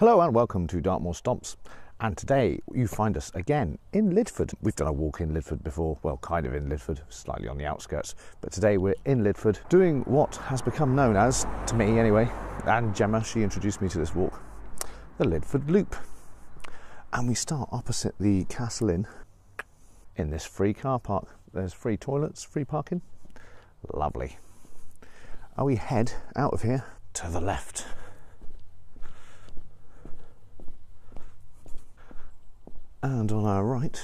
Hello and welcome to Dartmoor Stomps, and today you find us again in Lydford. We've done a walk in Lydford before, well kind of in Lydford, slightly on the outskirts, but today we're in Lydford doing what has become known as, to me anyway, and Gemma, she introduced me to this walk, the Lydford Loop. And we start opposite the Castle Inn in this free car park. There's free toilets, free parking, lovely. And we head out of here to the left. And on our right,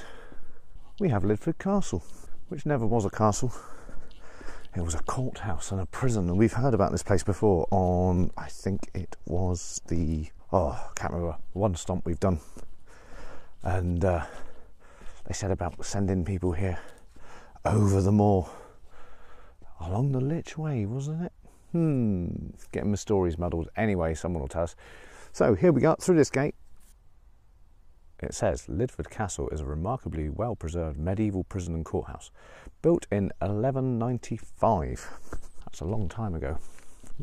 we have Lydford Castle, which never was a castle. It was a courthouse and a prison, and we've heard about this place before on, I think it was the, I can't remember, one stomp we've done. And they said about sending people here over the moor, along the Lich Way, wasn't it? Getting my stories muddled. Anyway, someone will tell us. So here we go, through this gate. It says, Lydford Castle is a remarkably well-preserved medieval prison and courthouse, built in 1195. That's a long time ago.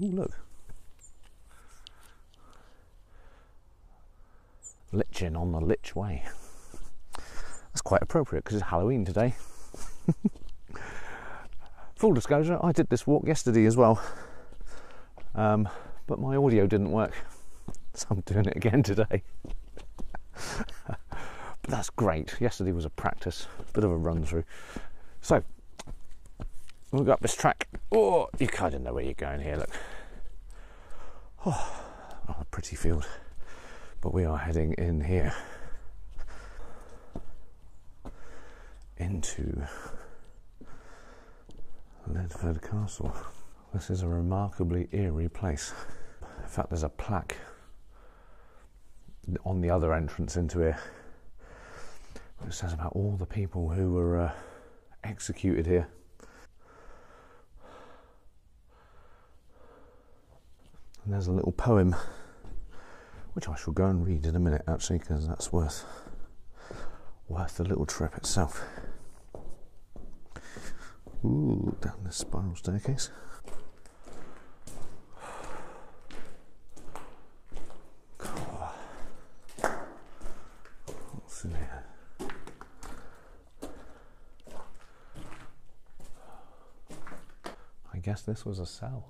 Ooh, look. Liching on the Lich Way. That's quite appropriate because it's Halloween today. Full disclosure, I did this walk yesterday as well, but my audio didn't work, so I'm doing it again today. But that's great. Yesterday was a practice, bit of a run through. So we'll go up this track. Oh, you kind of know where you're going here, look. Oh, a pretty field. But we are heading in here into Lydford Castle. This is a remarkably eerie place. In fact, there's a plaque on the other entrance into here. It says about all the people who were executed here. And there's a little poem, which I shall go and read in a minute, actually, because that's worth the little trip itself. Ooh, down this spiral staircase. What's in here? I guess this was a cell.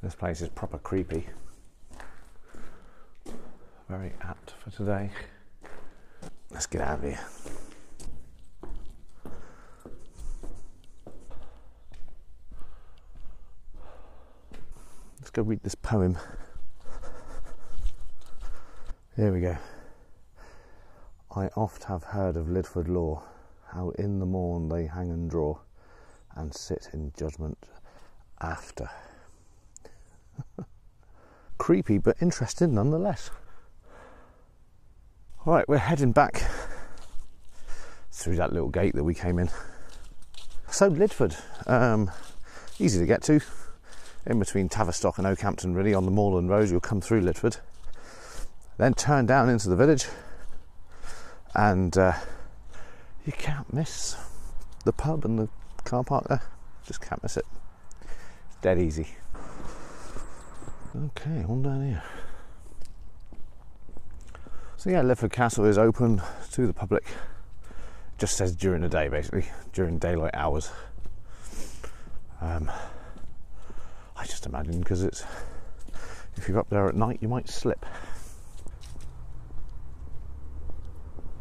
This place is proper creepy. Very apt for today. Let's get out of here. Let's go read this poem. Here we go. I oft have heard of Lydford law, how in the morn they hang and draw, and sit in judgment after. Creepy, but interesting nonetheless. Right, we're heading back through that little gate that we came in. So Lydford, easy to get to, in between Tavistock and Oakhampton, really, on the moorland road. You'll come through Lydford, then turn down into the village, and you can't miss the pub and the car park there. Just can't miss it. It's dead easy. Okay, on down here. So yeah, Lydford Castle is open to the public. Just says during the day, basically, during daylight hours. I just imagine because it's, if you're up there at night, you might slip.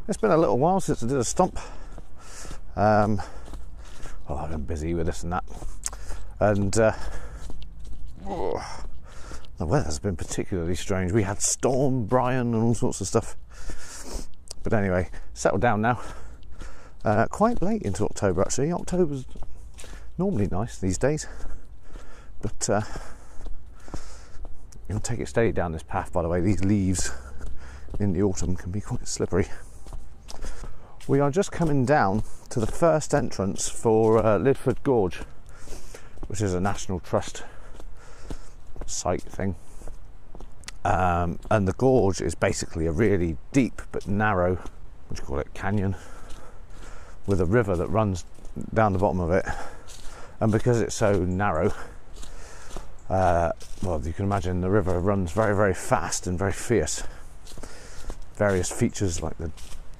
It's been a little while since I did a stomp. Well, I've been busy with this and that, and the weather's been particularly strange. We had Storm Brian and all sorts of stuff, but anyway, settled down now. Quite late into October, actually. October's normally nice these days, but you'll take it steady down this path. By the way, these leaves in the autumn can be quite slippery. We are just coming down to the first entrance for Lydford Gorge, which is a National Trust site thing. And the gorge is basically a really deep but narrow, what do you call it, canyon, with a river that runs down the bottom of it And because it's so narrow, well, you can imagine the river runs very, very fast and very fierce. Various features like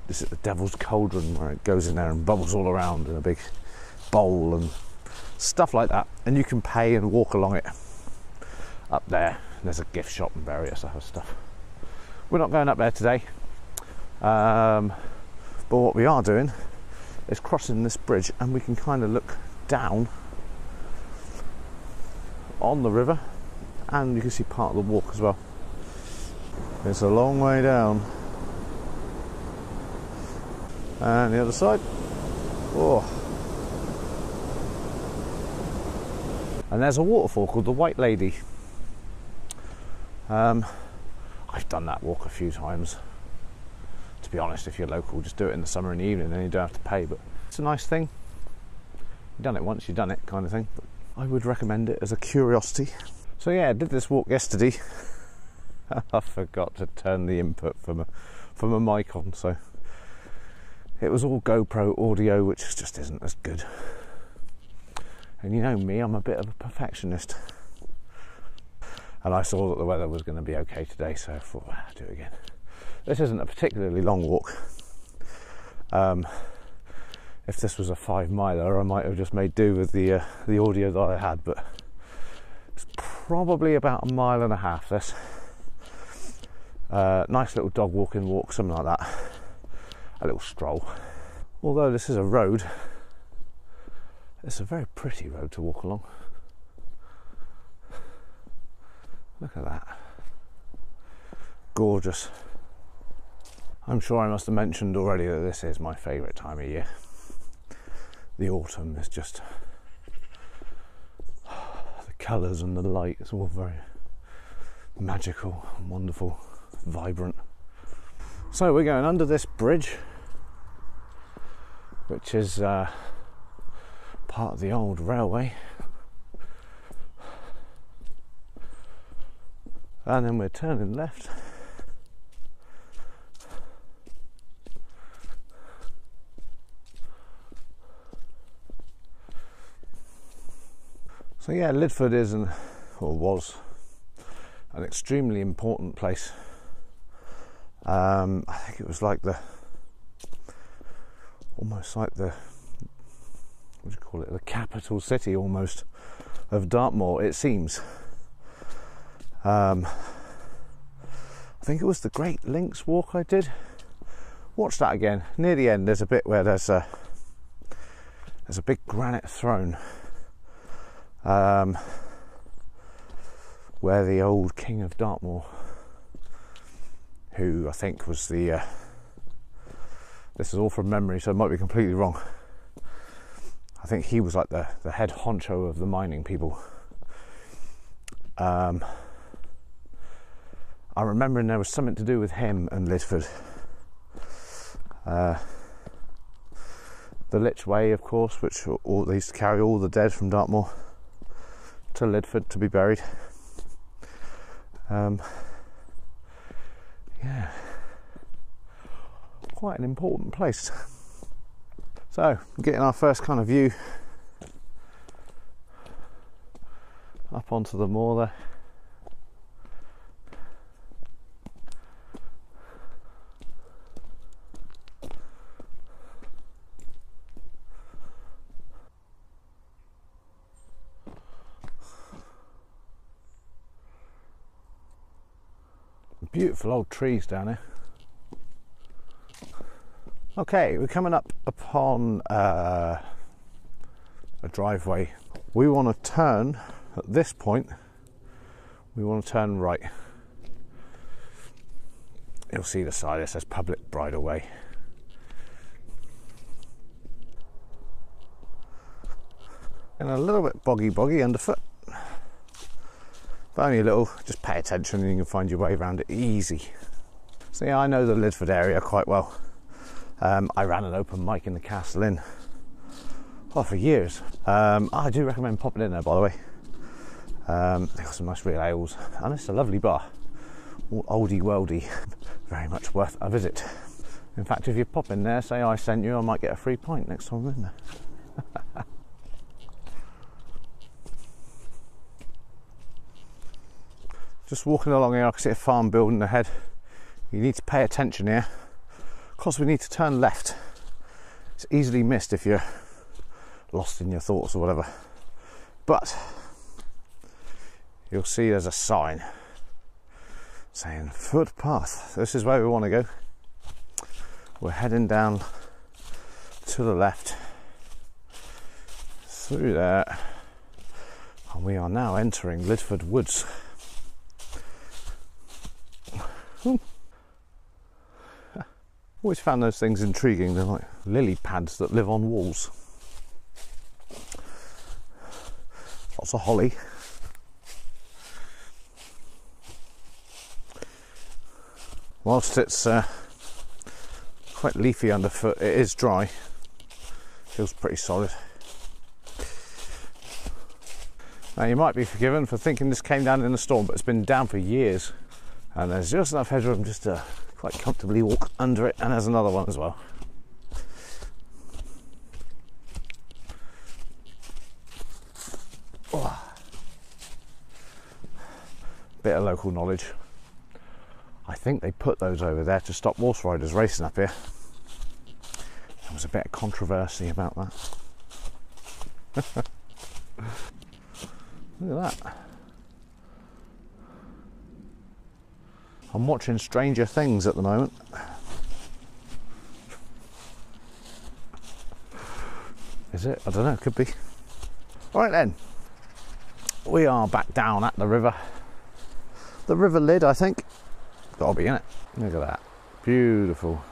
this is the Devil's Cauldron, where it goes in there and bubbles all around in a big bowl and stuff like that. And you can pay and walk along it up there. There's a gift shop and various other stuff. We're not going up there today, but what we are doing is crossing this bridge, and we can kind of look down on the river, and you can see part of the walk as well. It's a long way down. And the other side. Oh. And there's a waterfall called the White Lady. I've done that walk a few times. To be honest, if you're local, just do it in the summer and the evening, then you don't have to pay. But it's a nice thing. You've done it once, you've done it, kind of thing. But I would recommend it as a curiosity. So yeah, I did this walk yesterday. I forgot to turn the input from a mic on, so it was all GoPro audio, which just isn't as good. And you know me, I'm a bit of a perfectionist. And I saw that the weather was going to be okay today, so I thought, well, I'll do it again. This isn't a particularly long walk. If this was a 5 miler, I might have just made do with the audio that I had, but it's probably about 1.5 miles. This nice little dog walking walk, something like that. A little stroll. Although this is a road, it's a very pretty road to walk along. Look at that. Gorgeous. I'm sure I must have mentioned already that this is my favourite time of year. The autumn is just... the colours and the light, it's all very magical and wonderful, vibrant. So we're going under this bridge, which is part of the old railway. And then we're turning left. So yeah, Lydford is was an extremely important place. I think it was like almost like the, what do you call it, the capital city almost of Dartmoor, it seems. I think it was the Great Links walk I did. Watch that again. Near the end, there's a bit where there's a big granite throne, where the old King of Dartmoor, who I think was the this is all from memory, so it might be completely wrong. I think he was like the head honcho of the mining people. I'm remembering there was something to do with him and Lydford. The Lich Way, of course, which they used to carry all the dead from Dartmoor to Lydford to be buried. Yeah, quite an important place. So, getting our first kind of view up onto the moor there. Beautiful old trees down here. Okay, we're coming up upon a driveway. We want to turn, at this point, we want to turn right. You'll see the side, it says Public Bridleway. And a little bit boggy underfoot. But only a little, just pay attention and you can find your way around it easy. So yeah, I know the Lydford area quite well. I ran an open mic in the Castle Inn for years. I do recommend popping in there, by the way. They've got some nice real ales, and it's a lovely bar. All oldie worldy, very much worth a visit. In fact, if you pop in there, say I sent you, I might get a free pint next time I'm in there. Just walking along here, I can see a farm building ahead. You need to pay attention here. Of course, we need to turn left. It's easily missed if you're lost in your thoughts or whatever. But you'll see there's a sign saying footpath. This is where we want to go. We're heading down to the left through there, and we are now entering Lydford Woods. Always found those things intriguing. They're like lily pads that live on walls. Lots of holly. Whilst it's quite leafy underfoot, it is dry. Feels pretty solid. Now, you might be forgiven for thinking this came down in a storm, but it's been down for years, and there's just enough headroom just to quite comfortably walk under it. And there's another one as well. Oh. Bit of local knowledge. I think they put those over there to stop horse riders racing up here. There was a bit of controversy about that. Look at that. I'm watching Stranger Things at the moment. Is it? I don't know, could be. Alright then. We are back down at the river. The River Lyd, I think. Gotta be in it. Look at that. Beautiful.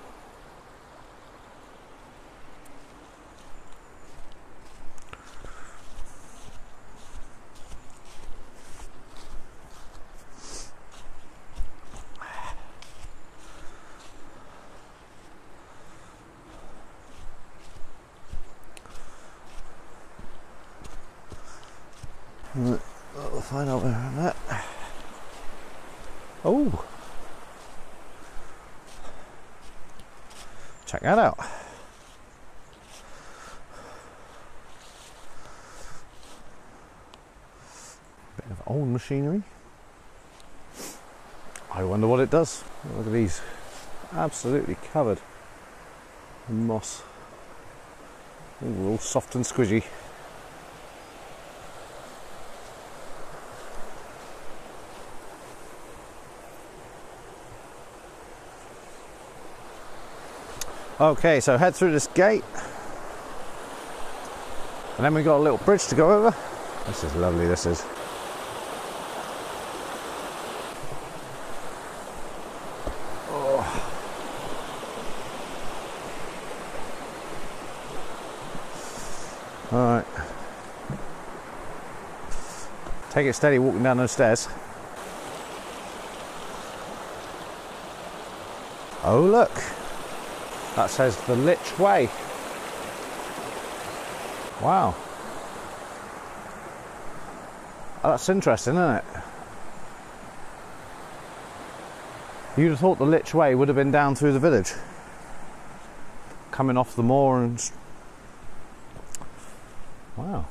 We'll find out where I'm at. Oh! Check that out. Bit of old machinery. I wonder what it does. Look at these. Absolutely covered in moss. Ooh, all soft and squishy. Okay, so head through this gate, and then we've got a little bridge to go over. This is lovely, this is. Oh. Alright. Take it steady walking down those stairs. Oh look! That says the Lich Way. Wow. Oh, that's interesting, isn't it? You'd have thought the Lich Way would have been down through the village, coming off the moor and... Wow.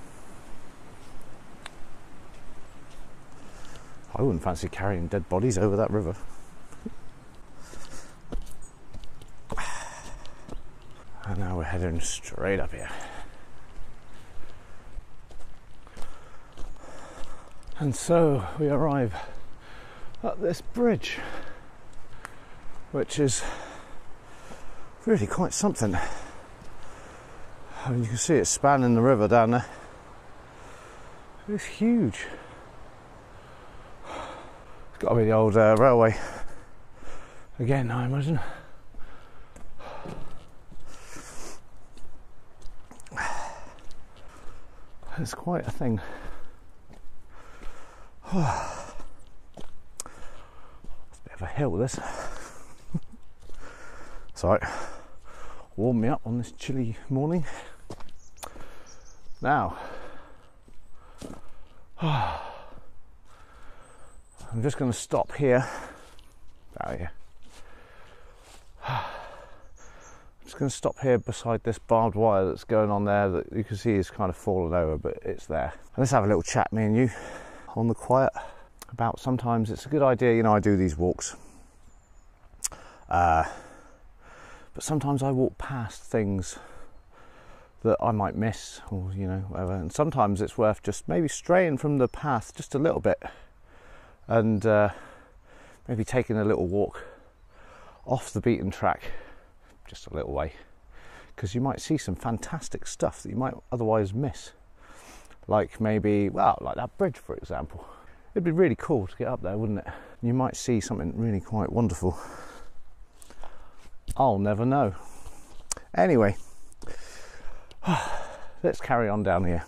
I wouldn't fancy carrying dead bodies over that river. And now we're heading straight up here. And so we arrive at this bridge, which is really quite something. And you can see it spanning the river down there. It's huge. It's got to be the old railway again, I imagine. It's quite a thing. It's a bit of a hill, this. Sorry, warm me up on this chilly morning. Now, I'm just going to stop here. About here. Just going to stop here beside this barbed wire that's going on there that you can see is kind of fallen over, but it's there. And let's have a little chat, me and you, on the quiet. about sometimes it's a good idea, you know, I do these walks, but sometimes I walk past things that I might miss, or, you know, whatever, and sometimes it's worth just maybe straying from the path just a little bit and maybe taking a little walk off the beaten track just a little way, because you might see some fantastic stuff that you might otherwise miss, like maybe, well, like that bridge, for example. It'd be really cool to get up there, wouldn't it? You might see something really quite wonderful. I'll never know. Anyway, let's carry on down here.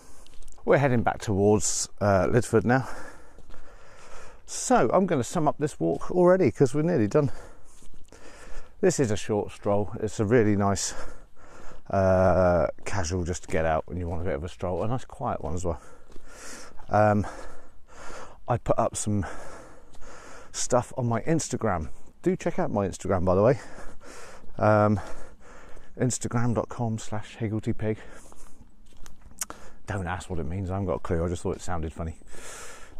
We're heading back towards Lydford now. So I'm going to sum up this walk already because we're nearly done. This is a short stroll. It's a really nice casual, just to get out when you want a bit of a stroll. A nice quiet one as well. I put up some stuff on my Instagram. Do check out my Instagram, by the way. Instagram.com/higgledy-pig. Don't ask what it means, I haven't got a clue. I just thought it sounded funny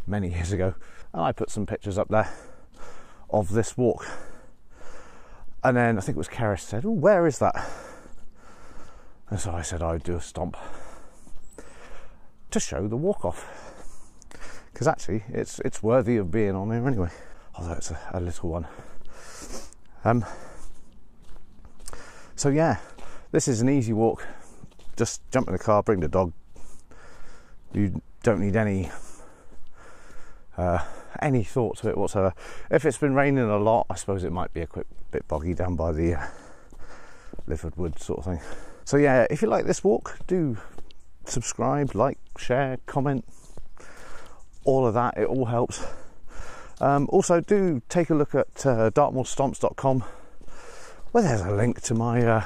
many years ago. And I put some pictures up there of this walk. And then I think it was Keris said, "Oh, where is that?" And so I said I'd do a stomp to show the walk off. Because actually it's worthy of being on there anyway. Although it's a little one. So yeah, this is an easy walk. Just jump in the car, bring the dog. You don't need any thought to it whatsoever. If it's been raining a lot, I suppose it might be a quick bit boggy down by the Lydford Wood sort of thing. So yeah, if you like this walk, do subscribe, like, share, comment, all of that. It all helps. Also, do take a look at dartmoorstomps.com, where there's a link to my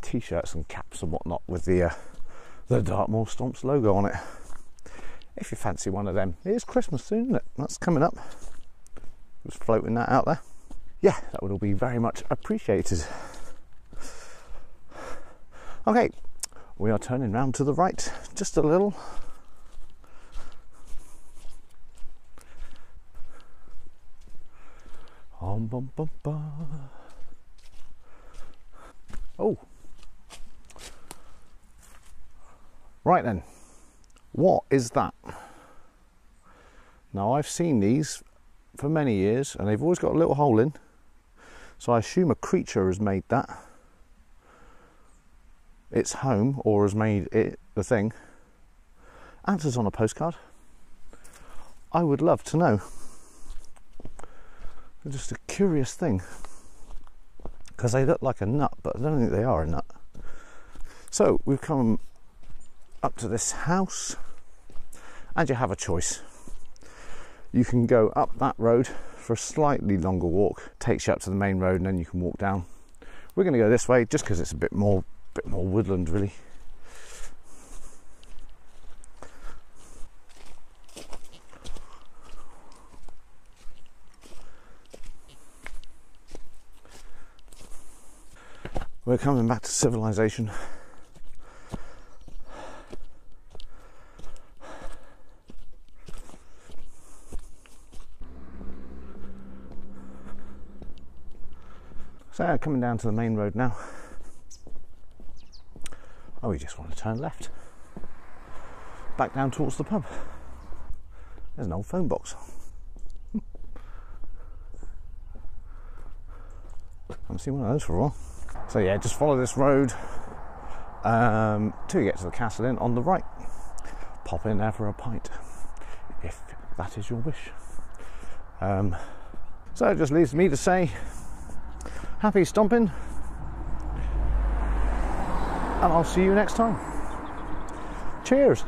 t-shirts and caps and whatnot with the Dartmoor Stomps logo on it. If you fancy one of them, it is Christmas soon, isn't it? That's coming up. Just floating that out there. Yeah, that would all be very much appreciated. Okay, we are turning round to the right just a little. Oh, right then, what is that? Now, I've seen these for many years and they've always got a little hole in, so I assume a creature has made that its home, or has made it the thing. Answers on a postcard. I would love to know. They're just a curious thing, because they look like a nut, but I don't think they are a nut. So we've come up to this house, and you have a choice. You can go up that road for a slightly longer walk, takes you up to the main road, and then you can walk down. We're going to go this way just because it's a bit more woodland, really. We're coming back to civilization. So coming down to the main road now. Oh, we just want to turn left. Back down towards the pub. There's an old phone box. Haven't seen one of those for a while. So yeah, just follow this road till you get to the Castle Inn on the right. Pop in there for a pint, if that is your wish. So it just leaves me to say, happy stomping, and I'll see you next time. Cheers.